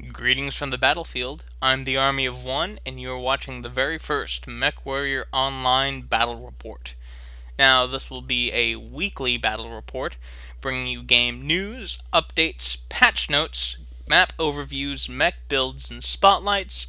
Greetings from the battlefield. I'm the Army of One, and you're watching the very first MechWarrior Online battle report. Now, this will be a weekly battle report, bringing you game news, updates, patch notes, map overviews, mech builds and spotlights,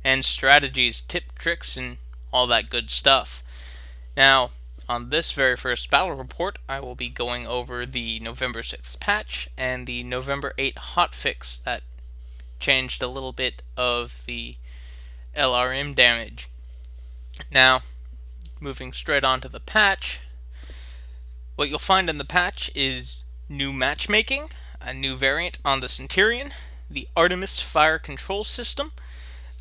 and strategies, tip, tricks, and all that good stuff. Now, on this very first battle report, I will be going over the November 6th patch and the November 8th hotfix that changed a little bit of the LRM damage. Now, moving straight on to the patch, what you'll find in the patch is new matchmaking, a new variant on the Centurion, the Artemis fire control system,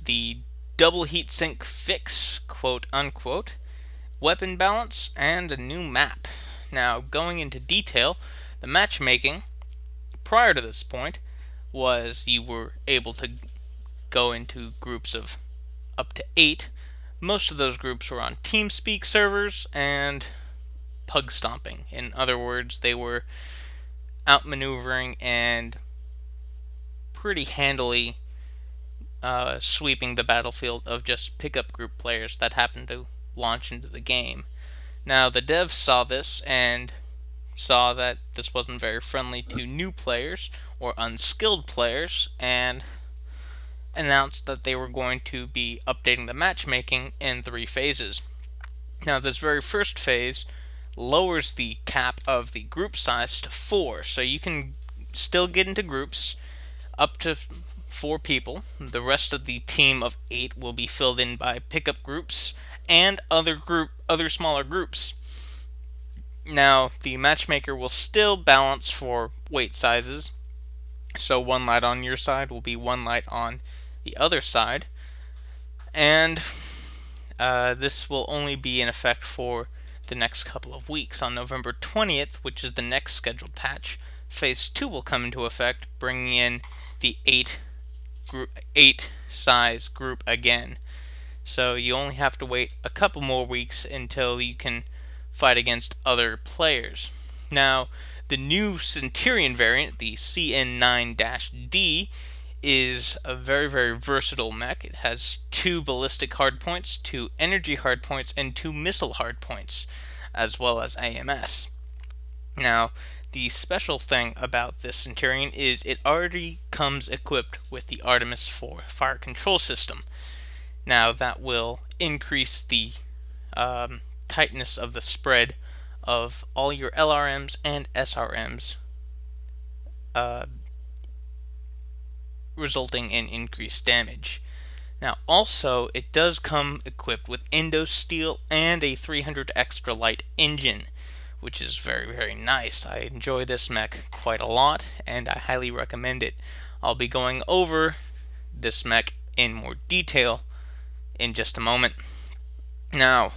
the double heatsink fix, quote unquote, weapon balance, and a new map. Now, going into detail, the matchmaking prior to this point was you were able to go into groups of up to 8. Most of those groups were on TeamSpeak servers and pug stomping. In other words, they were outmaneuvering and pretty handily sweeping the battlefield of just pickup group players that happened to launch into the game. Now, the devs saw this and saw that this wasn't very friendly to new players or unskilled players, and announced that they were going to be updating the matchmaking in 3 phases. Now, this very first phase lowers the cap of the group size to 4, so you can still get into groups up to 4 people. The rest of the team of 8 will be filled in by pickup groups and other smaller groups. Now, the matchmaker will still balance for weight sizes, so 1 light on your side will be 1 light on the other side, and this will only be in effect for the next couple of weeks. On November 20th, which is the next scheduled patch, Phase 2 will come into effect, bringing in the 8 size group again. So you only have to wait a couple more weeks until you can fight against other players. Now, the new Centurion variant, the CN9-D, is a very, very versatile mech. It has 2 ballistic hardpoints, 2 energy hardpoints, and 2 missile hardpoints, as well as AMS. Now, the special thing about this Centurion is it already comes equipped with the Artemis IV fire control system. Now, that will increase the tightness of the spread of all your LRMs and SRMs, resulting in increased damage. Now, also, it does come equipped with Endosteel and a 300 extra light engine, which is very, very nice. I enjoy this mech quite a lot, and I highly recommend it. I'll be going over this mech in more detail in just a moment. Now,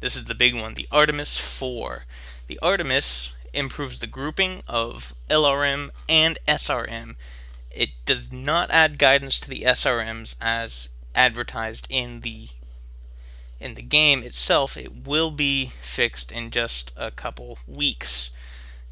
this is the big one, the Artemis IV. The Artemis improves the grouping of LRM and SRM. It does not add guidance to the SRMs as advertised in the game itself. It will be fixed in just a couple weeks.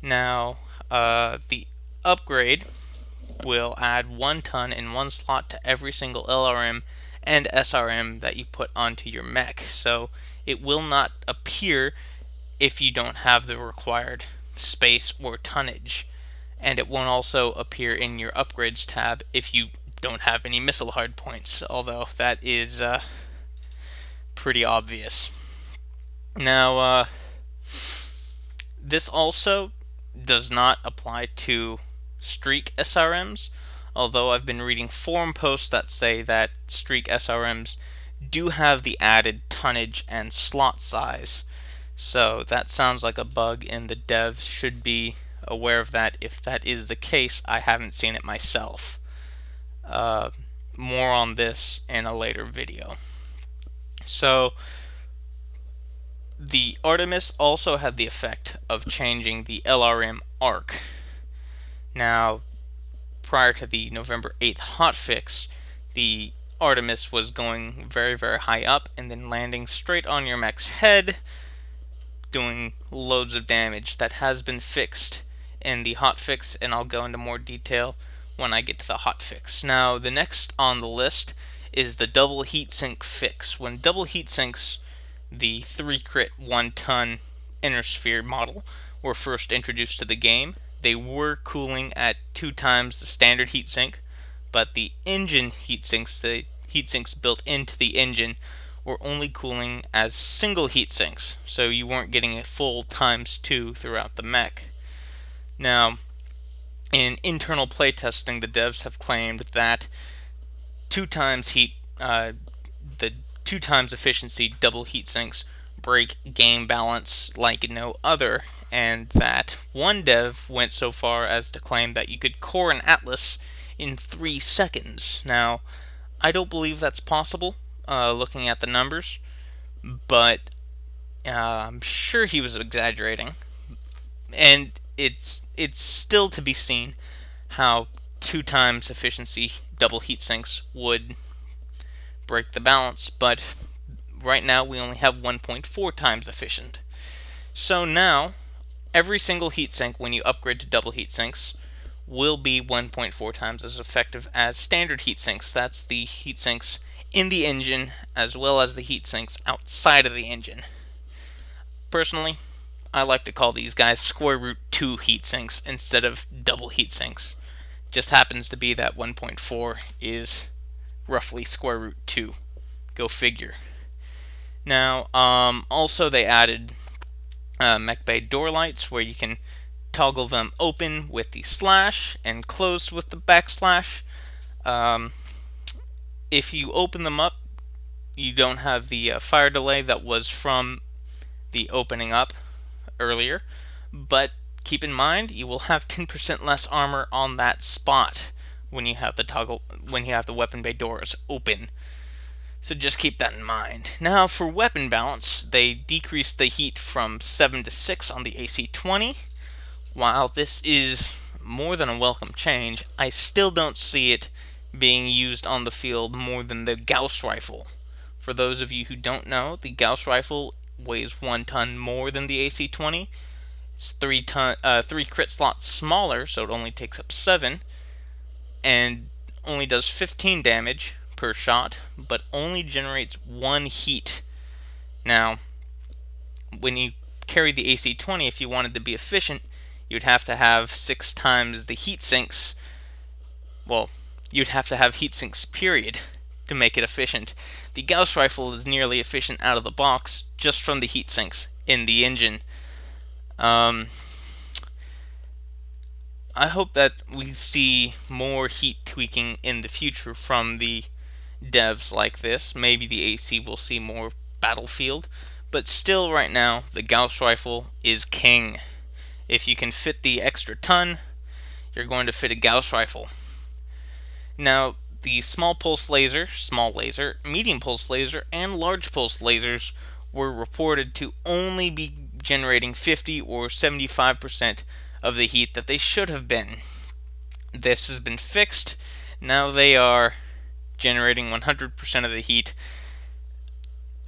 Now, the upgrade will add 1 ton in 1 slot to every single LRM and SRM that you put onto your mech. So it will not appear if you don't have the required space or tonnage. And it won't also appear in your upgrades tab if you don't have any missile hardpoints, although that is pretty obvious. Now, this also does not apply to Streak SRMs, although I've been reading forum posts that say that Streak SRMs do have the added tonnage and slot size. So that sounds like a bug, and the devs should be aware of that. If that is the case, I haven't seen it myself. More on this in a later video. So, the Artemis also had the effect of changing the LRM arc. Now, prior to the November 8th hotfix, the Artemis was going very, very high up and then landing straight on your mech's head, doing loads of damage. That has been fixed in the hotfix, and I'll go into more detail when I get to the hotfix. Now, the next on the list is the double heatsink fix. When double heatsinks, the 3 crit 1 ton inner sphere model, were first introduced to the game, they were cooling at 2 times the standard heatsink, but the engine heatsinks, the heatsinks built into the engine, were only cooling as single heatsinks, so you weren't getting a full ×2 throughout the mech. Now, in internal playtesting, the devs have claimed that 2 times the 2 times efficiency double heatsinks break game balance like no other, and that one dev went so far as to claim that you could core an Atlas in 3 seconds. Now, I don't believe that's possible, looking at the numbers, but I'm sure he was exaggerating. And it's still to be seen how 2 times efficiency double heatsinks would break the balance, but right now we only have 1.4 times efficient. So now, every single heatsink when you upgrade to double heatsinks will be 1.4 times as effective as standard heatsinks. That's the heatsinks in the engine as well as the heatsinks outside of the engine. Personally, I like to call these guys square root 2 heatsinks instead of double heatsinks. Just happens to be that 1.4 is roughly square root 2. Go figure. Now, also they added mech bay door lights where you can toggle them open with the slash and closed with the backslash. If you open them up, you don't have the fire delay that was from the opening up earlier, but keep in mind you will have 10% less armor on that spot when you have the weapon bay doors open. So just keep that in mind. Now for weapon balance, they decreased the heat from 7 to 6 on the AC-20. While this is more than a welcome change, I still don't see it being used on the field more than the Gauss rifle. For those of you who don't know, the Gauss rifle weighs 1 ton more than the AC-20. It's 3 crit slots smaller, so it only takes up 7, and only does 15 damage per shot, but only generates 1 heat. Now, when you carry the AC-20, if you wanted to be efficient, you'd have to have 6 times the heat sinks. Well, you'd have to have heat sinks, period, to make it efficient. The Gauss rifle is nearly efficient out of the box just from the heat sinks in the engine. I hope that we see more heat tweaking in the future from the devs like this. Maybe the AC will see more battlefield, but still right now the Gauss rifle is king. If you can fit the extra ton, you're going to fit a Gauss rifle. Now, the small pulse laser, medium pulse laser, and large pulse lasers were reported to only be generating 50 or 75% of the heat that they should have been. This has been fixed. Now they are generating 100% of the heat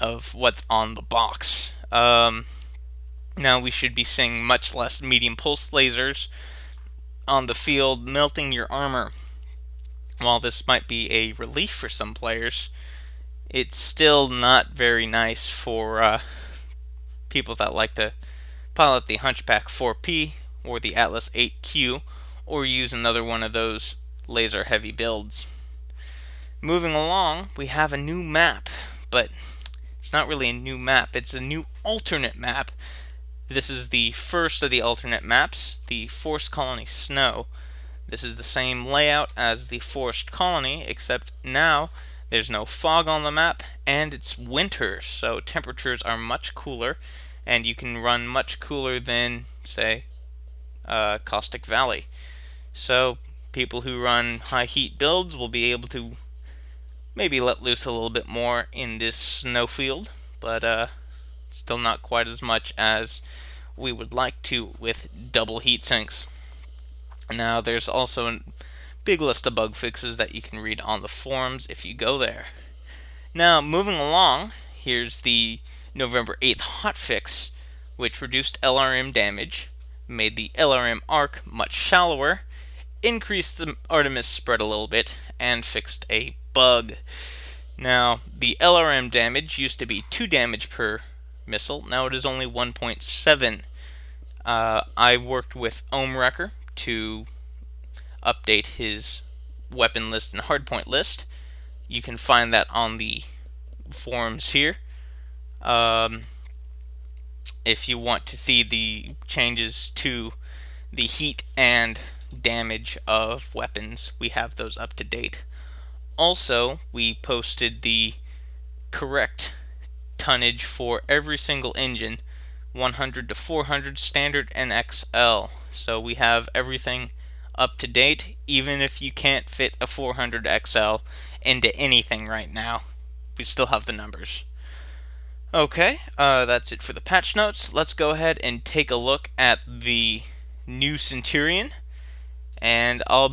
of what's on the box. Now we should be seeing much less medium pulse lasers on the field melting your armor. While this might be a relief for some players, it's still not very nice for people that like to pilot the Hunchback 4P or the Atlas 8Q or use another one of those laser heavy builds. Moving along, we have a new map, but it's not really a new map, it's a new alternate map. This is the first of the alternate maps, the Forest Colony Snow. This is the same layout as the Forest Colony, except now there's no fog on the map, and it's winter, so temperatures are much cooler, and you can run much cooler than, say, Caustic Valley. So people who run high heat builds will be able to maybe let loose a little bit more in this snowfield, but still not quite as much as we would like to with double heat sinks. Now there's also a big list of bug fixes that you can read on the forums if you go there. Now moving along, here's the November 8th hotfix, which reduced LRM damage, made the LRM arc much shallower, increased the Artemis spread a little bit, and fixed a bug. Now, the LRM damage used to be 2 damage per missile, now it is only 1.7. I worked with Ohmwrecker to update his weapon list and hardpoint list. You can find that on the forums here. If you want to see the changes to the heat and damage of weapons, we have those up to date. Also, we posted the correct tonnage for every single engine, 100 to 400 standard and XL. So we have everything up to date, even if you can't fit a 400 XL into anything right now. We still have the numbers. Okay, that's it for the patch notes. Let's go ahead and take a look at the new Centurion, and I'll